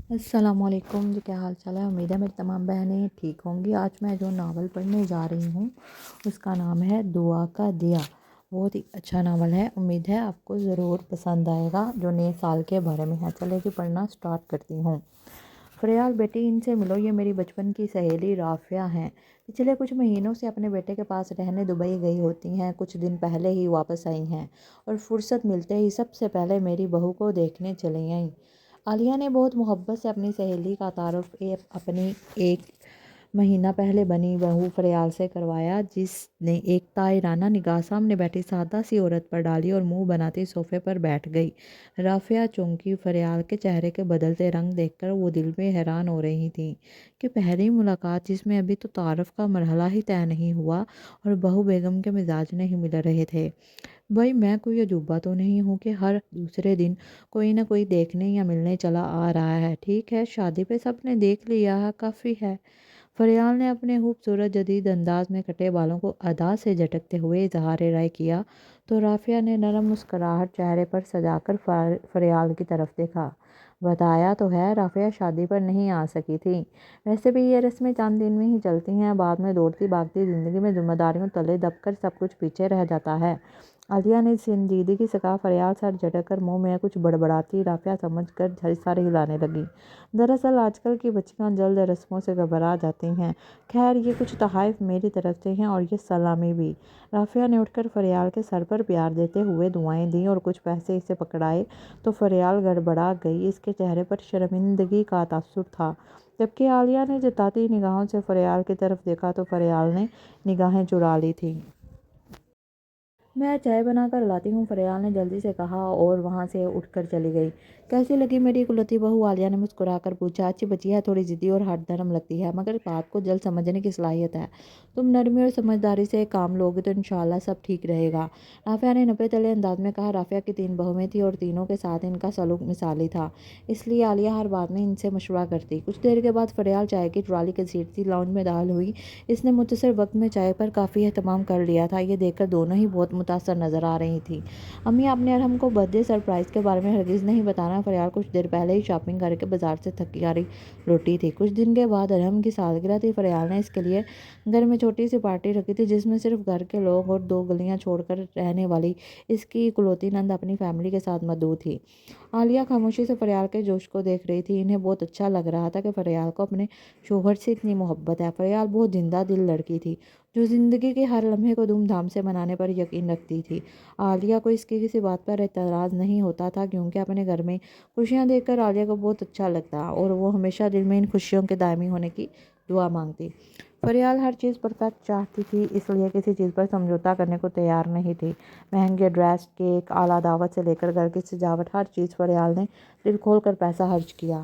السلام علیکم جی، کیا حال چال ہے؟ امید ہے میری تمام بہنیں ٹھیک ہوں گی۔ آج میں جو ناول پڑھنے جا رہی ہوں اس کا نام ہے دعا کا دیا۔ بہت ہی اچھا ناول ہے، امید ہے آپ کو ضرور پسند آئے گا جو نئے سال کے بارے میں ہے۔ چلے جی پڑھنا سٹارٹ کرتی ہوں۔ فریال بیٹی ان سے ملو، یہ میری بچپن کی سہیلی رافعہ ہیں۔ پچھلے کچھ مہینوں سے اپنے بیٹے کے پاس رہنے دبئی گئی ہوتی ہیں، کچھ دن پہلے ہی واپس آئی ہیں اور فرصت ملتے ہی سب سے پہلے میری بہو کو دیکھنے چلی آئیں۔ عالیہ نے بہت محبت سے اپنی سہیلی کا تعارف اپنی ایک مہینہ پہلے بنی بہو فریال سے کروایا، جس نے ایک طاہرانہ نگاہ سامنے بیٹھی سادہ سی عورت پر ڈالی اور منہ بناتی صوفے پر بیٹھ گئی۔ رافعہ چونکی فریال کے چہرے کے بدلتے رنگ دیکھ کر وہ دل میں حیران ہو رہی تھیں کہ پہلی ملاقات جس میں ابھی تو تعارف کا مرحلہ ہی طے نہیں ہوا اور بہو بیگم کے مزاج نہیں مل رہے تھے۔ بھائی میں کوئی عجوبہ تو نہیں ہوں کہ ہر دوسرے دن کوئی نہ کوئی دیکھنے یا ملنے چلا آ رہا ہے؟ ٹھیک ہے، شادی پہ سب نے دیکھ لیا ہے، کافی ہے۔ فریال نے اپنے خوبصورت جدید انداز میں کٹے بالوں کو ادا سے جھٹکتے ہوئے اظہار رائے کیا تو رافعہ نے نرم مسکراہٹ چہرے پر سجا کر فریال کی طرف دیکھا۔ بتایا تو ہے رافعہ شادی پر نہیں آ سکی تھی، ویسے بھی یہ رسمیں چند دن میں ہی چلتی ہیں، بعد میں دوڑتی بھاگتی زندگی میں ذمہ داریوں تلے دب کر سب کچھ پیچھے رہ جاتا ہے۔ عالیہ نے سنجیدگی سے کہا۔ فریال سر جھٹک کر منہ میں کچھ بڑبڑاتی رافعہ سمجھ کر سر ہلانے لگی۔ دراصل آج کل کی بچیاں جلد رسموں سے گھبرا جاتی ہیں۔ خیر یہ کچھ تحائف میری طرف سے ہیں اور یہ سلامی بھی۔ رافعہ نے اٹھ کر فریال کے سر پر پیار دیتے ہوئے دعائیں دیں اور کچھ پیسے اسے پکڑائے تو فریال گڑبڑا گئی۔ اس کے چہرے پر شرمندگی کا تاثر تھا، جبکہ عالیہ نے جتاتی نگاہوں سے فریال کی طرف دیکھا تو فریال نے نگاہیں چرا لی تھیں۔ میں چائے بنا کر لاتی ہوں، فریال نے جلدی سے کہا اور وہاں سے اٹھ کر چلی گئی۔ کیسی لگی میری اکلوتی بہو؟ عالیہ نے مسکرا کر پوچھا۔ اچھی بچی ہے، تھوڑی ضدی اور ہٹ دھرم لگتی ہے، مگر بات کو جلد سمجھنے کی صلاحیت ہے۔ تم نرمی اور سمجھداری سے کام لوگے تو انشاءاللہ سب ٹھیک رہے گا، رافعہ نے نپے تلے انداز میں کہا۔ رافعہ کی 3 بہویں تھیں اور تینوں کے ساتھ ان کا سلوک مثالی تھا، اس لیے عالیہ ہر بات میں ان سے مشورہ کرتی۔ کچھ دیر کے بعد فریال چائے کی ٹرالی گھسیٹتی لاؤنج میں داخل ہوئی۔ اس نے مختصر وقت میں چائے پر کافی اہتمام کر لیا تھا، یہ دیکھ کر دونوں ہی بہت متاثر نظر آ رہی تھیں۔ امی آپ نے ارحم کو برتھ ڈے سرپرائز کے بارے میں ہرگز نہیں بتانا؟ فریال کچھ دیر پہلے ہی شاپنگ کر کے بازار سے تھکی ہاری لوٹی تھی۔ کچھ دن کے بعد ارحم کی سالگرہ تھی۔ فریال نے اس کے لیے گھر میں چھوٹی سی پارٹی رکھی تھی، جس میں صرف گھر کے لوگ اور 2 گلیاں چھوڑ کر رہنے والی اس کی اکلوتی نند اپنی فیملی کے ساتھ مدعو تھی۔ عالیہ خاموشی سے فریال کے جوش کو دیکھ رہی تھی۔ انہیں بہت اچھا لگ رہا تھا کہ فریال کو اپنے شوہر سے اتنی محبت ہے۔ فریال بہت زندہ دل لڑکی تھی جو زندگی کے ہر لمحے کو دھوم دھام سے منانے پر یقین رکھتی تھی۔ عالیہ کو اس کی کسی بات پر اعتراض نہیں ہوتا تھا، کیونکہ اپنے گھر میں خوشیاں دیکھ کر عالیہ کو بہت اچھا لگتا اور وہ ہمیشہ دل میں ان خوشیوں کے دائمی ہونے کی دعا مانگتی۔ فریال ہر چیز پرفیکٹ چاہتی تھی، اس لیے کسی چیز پر سمجھوتہ کرنے کو تیار نہیں تھی۔ مہنگے ڈریس، کیک، اعلیٰ دعوت سے لے کر گھر کی سجاوٹ، ہر چیز فریال نے دل کھول کر پیسہ خرچ کیا۔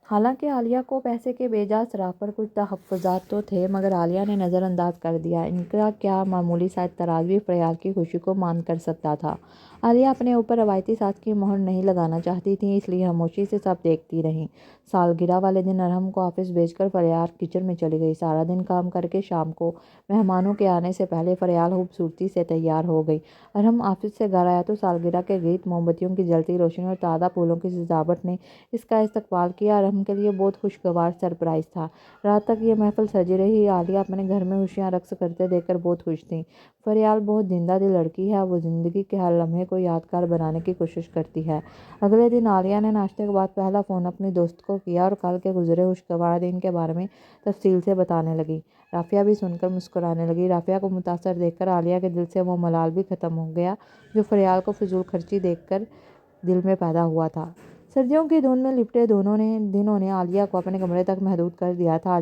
حالانکہ عالیہ کو پیسے کے بے جا صراف پر کچھ تحفظات تو تھے، مگر عالیہ نے نظر انداز کر دیا۔ ان کا کیا معمولی سا اعتراض بھی فریال کی خوشی کو مان کر سکتا تھا۔ عالیہ اپنے اوپر روایتی ساز کی مہر نہیں لگانا چاہتی تھیں، اس لیے خاموشی سے سب دیکھتی رہیں۔ سالگرہ والے دن ارحم کو آفس بھیج کر فریال کچن میں چلی گئی۔ سارا دن کام کر کے شام کو مہمانوں کے آنے سے پہلے فریال خوبصورتی سے تیار ہو گئی۔ ارحم آفس سے گھر آیا تو سالگرہ کے گیت، موم بتیوں کی جلتی روشنی اور تازہ پھولوں کی سجاوٹ نے اس کا استقبال کیا۔ ارحم کے لیے بہت خوشگوار سرپرائز تھا۔ رات تک یہ محفل سجی رہی۔ عالیہ اپنے گھر میں خوشیاں رقص کرتے دیکھ کر بہت خوش تھی۔ فریال بہت زندہ دل لڑکی ہے، وہ زندگی کے ہر لمحے کو یادگار بنانے کی کوشش کرتی ہے۔ اگلے دن عالیہ نے ناشتے کے بعد پہلا فون اپنی دوست کو کیا اور کل کے گزرے خوشگوار دن کے بارے میں تفصیل سے بتانے لگی۔ رافعہ بھی سن کر مسکرانے لگی۔ رافعہ کو متاثر دیکھ کر عالیہ کے دل سے وہ ملال بھی ختم ہو گیا جو فریال کو فضول خرچی دیکھ کر دل میں پیدا ہوا تھا۔ سردیوں کی دھند میں لپٹے دنوں نے عالیہ کو اپنے کمرے تک محدود کر دیا تھا۔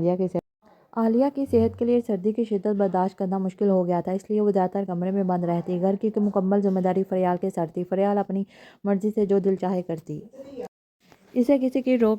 عالیہ کی صحت کے لیے سردی کی شدت برداشت کرنا مشکل ہو گیا تھا، اس لیے وہ زیادہ تر کمرے میں بند رہتی۔ گھر کی مکمل ذمہ داری فریال کے سر تھی۔ فریال اپنی مرضی سے جو دل چاہے کرتی، اسے کسی کی روک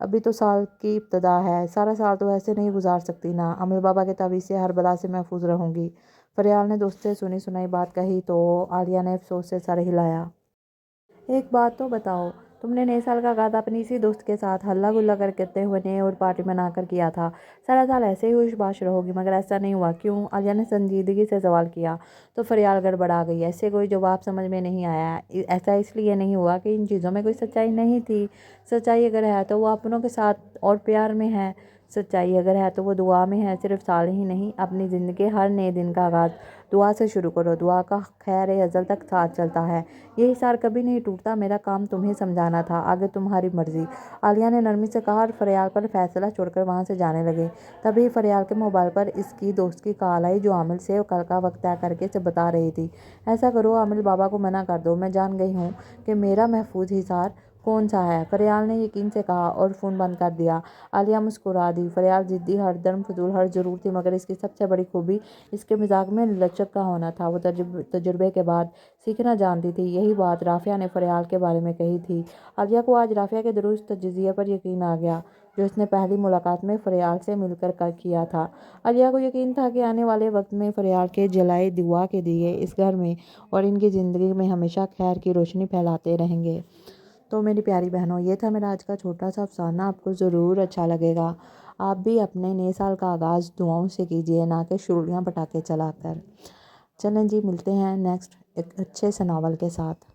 ابھی تو سال کی ابتدا ہے، سارا سال تو ایسے نہیں گزار سکتی نا، عامر بابا کے تعویذ سے ہر بلا سے محفوظ رہوں گی۔ فریال نے دوست سے سنی سنائی بات کہی تو عالیہ نے افسوس سے سر ہلایا۔ ایک بات تو بتاؤ، تم نے نئے سال کا آغاز اپنی اسی دوست کے ساتھ ہلا گلا کرتے ہوئے نئے اور پارٹی منا کر کیا تھا، سارا سال ایسے ہی ہوش باش رہو گی، مگر ایسا نہیں ہوا کیوں؟ عالیہ نے سنجیدگی سے سوال کیا تو فریال گڑبڑا گئی۔ ایسے کوئی جواب سمجھ میں نہیں آیا۔ ایسا اس لیے نہیں ہوا کہ ان چیزوں میں کوئی سچائی نہیں تھی، سچائی اگر ہے تو وہ اپنوں کے ساتھ اور پیار میں ہے، سچائی اگر ہے تو وہ دعا میں ہے۔ صرف سال ہی نہیں، اپنی زندگی کے ہر نئے دن کا آغاز دعا سے شروع کرو، دعا کا خیر ازل تک ساتھ چلتا ہے، یہ حصار کبھی نہیں ٹوٹتا۔ میرا کام تمہیں سمجھانا تھا، آگے تمہاری مرضی، عالیہ نے نرمی سے کہا اور فریال پر فیصلہ چھوڑ کر وہاں سے جانے لگے۔ تبھی فریال کے موبائل پر اس کی دوست کی کال آئی جو عامر سے کل کا وقت طے کر کے اسے بتا رہی تھی۔ ایسا کرو، عامر بابا کو منع کر دو، میں جان گئی ہوں کہ میرا محفوظ حصار کون سا ہے، فریال نے یقین سے کہا اور فون بند کر دیا۔ عالیہ مسکرا دی۔ فریال ضدی، ہر دم فضول ہرج ضرور تھی، مگر اس کی سب سے بڑی خوبی اس کے مزاج میں لچک کا ہونا تھا۔ وہ تجربے کے بعد سیکھنا جانتی تھی۔ یہی بات رافعہ نے فریال کے بارے میں کہی تھی۔ عالیہ کو آج رافعہ کے درست تجزیے پر یقین آ گیا جو اس نے پہلی ملاقات میں فریال سے مل کر کیا تھا۔ عالیہ کو یقین تھا کہ آنے والے وقت میں فریال کے جلائے دعا کے دیے اس گھر میں اور ان کی زندگی میں ہمیشہ خیر کی روشنی پھیلاتے رہیں گے۔ تو میری پیاری بہنوں، یہ تھا میرا آج کا چھوٹا سا افسانہ، آپ کو ضرور اچھا لگے گا۔ آپ بھی اپنے نئے سال کا آغاز دعاؤں سے کیجیے، نہ کہ شرولیاں پٹاخے چلا کر۔ چلیں جی، ملتے ہیں نیکسٹ ایک اچھے سے ناول کے ساتھ۔